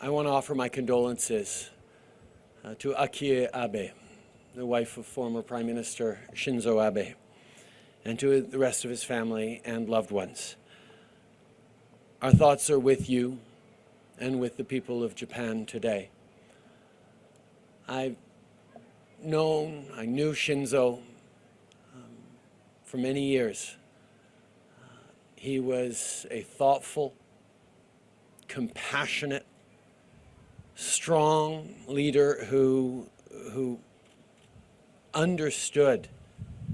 I want to offer my condolences to Aki Abe, the wife of former Prime Minister Shinzo Abe, and to the rest of his family and loved ones. Our thoughts are with you and with the people of Japan today. I knew Shinzo for many years. He was a thoughtful, compassionate, strong leader who understood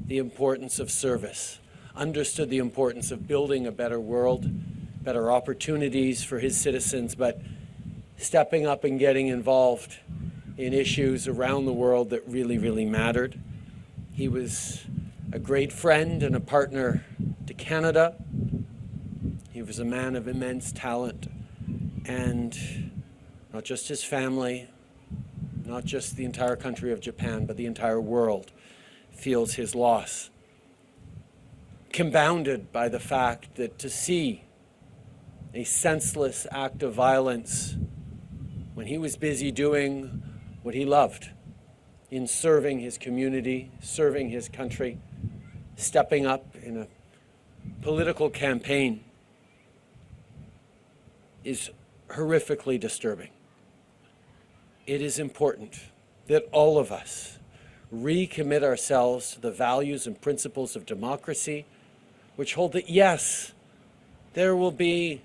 the importance of service, understood the importance of building a better world, better opportunities for his citizens, but stepping up and getting involved in issues around the world that really, really mattered. He was a great friend and a partner to Canada. He was a man of immense talent, and not just his family, not just the entire country of Japan, but the entire world feels his loss, compounded by the fact that to see a senseless act of violence when he was busy doing what he loved in serving his community, serving his country, stepping up in a political campaign is horrifically disturbing. It is important that all of us recommit ourselves to the values and principles of democracy, which hold that, yes, there will be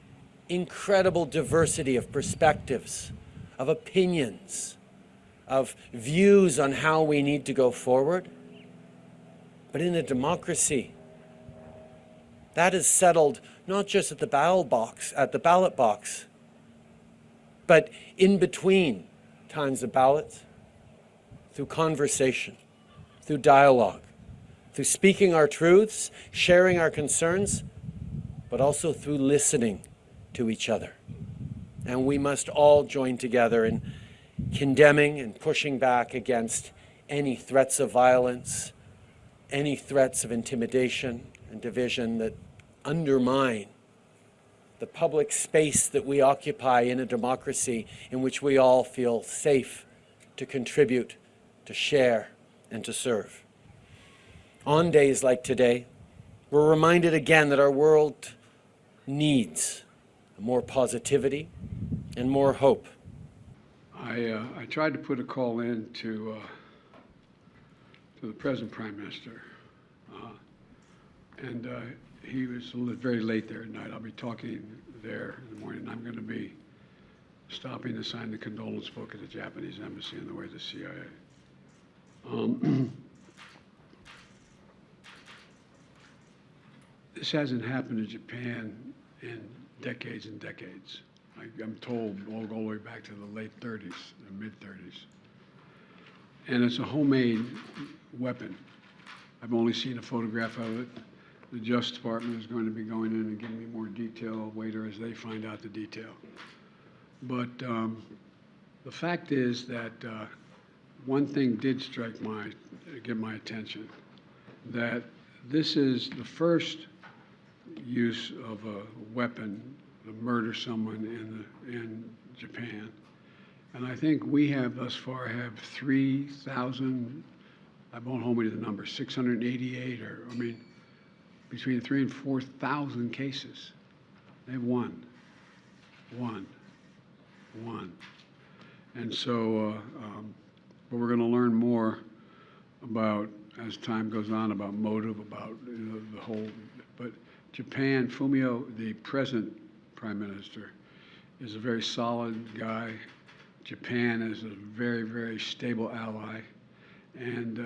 incredible diversity of perspectives, of opinions, of views on how we need to go forward. But in a democracy, that is settled not just at the ballot box, but in between times of ballots, through conversation, through dialogue, through speaking our truths, sharing our concerns, but also through listening to each other. And we must all join together in condemning and pushing back against any threats of violence, any threats of intimidation and division that undermine the public space that we occupy in a democracy in which we all feel safe to contribute, to share, and to serve. On days like today, we're reminded again that our world needs more positivity and more hope. I tried to put a call in to the present Prime Minister, and he was very late there at night. I'll be talking there in the morning. I'm going to be stopping to sign the condolence book at the Japanese embassy on the way to the CIA. This hasn't happened in Japan in decades and decades. I'm told all the way back to the late 30s, the mid-30s. And it's a homemade weapon. I've only seen a photograph of it. The Justice Department is going to be going in and giving me more detail later as they find out the detail. But the fact is that one thing did get my attention, that this is the first use of a weapon to murder someone in Japan. And I think we have thus far have 3,000, I won't hold me to the number, 688, or I mean, between 3,000 and 4,000 cases. They have one. And so, but we're going to learn more about, as time goes on, about motive, about the whole. But Japan, Fumio, the present Prime Minister, is a very solid guy. Japan is a very, very stable ally, and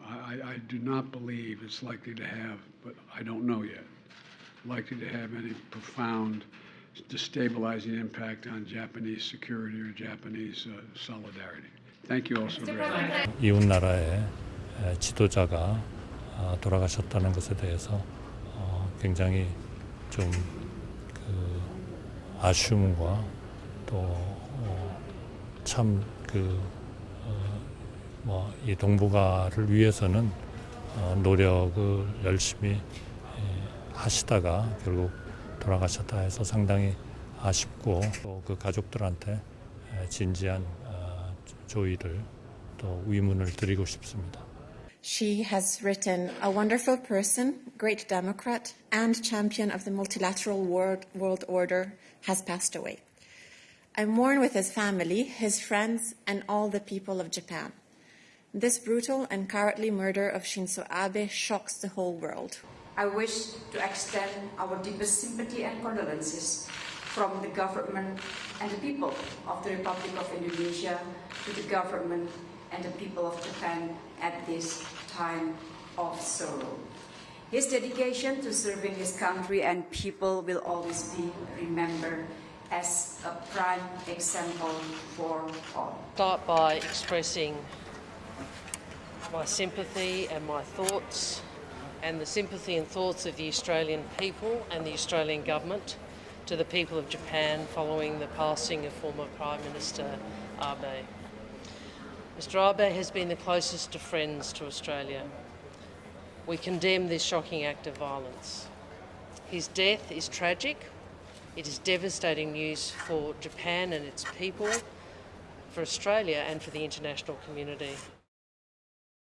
I do not believe it's likely to have, but I don't know yet, likely to have any profound destabilizing impact on Japanese security or Japanese solidarity. Thank you all so very much. 이웃 나라의 지도자가 돌아가셨다는 것에 대해서 굉장히 좀 아쉬움과 또 참 이 동북아를 위해서는 노력을 열심히 하시다가 결국 돌아가셨다 해서 상당히 아쉽고 또 그 가족들한테 진지한 조의를 또 위문을 드리고 싶습니다. She has written, a wonderful person, great democrat, and champion of the multilateral world order has passed away. I mourn with his family, his friends, and all the people of Japan. This brutal and cowardly murder of Shinzo Abe shocks the whole world. I wish to extend our deepest sympathy and condolences from the government and the people of the Republic of Indonesia to the government and the people of Japan at this time of sorrow. His dedication to serving his country and people will always be remembered as a prime example for all. Start by expressing my sympathy and my thoughts and the sympathy and thoughts of the Australian people and the Australian government to the people of Japan following the passing of former Prime Minister Abe. Mr Abe has been the closest of friends to Australia. We condemn this shocking act of violence. His death is tragic. It is devastating news for Japan and its people, for Australia and for the international community.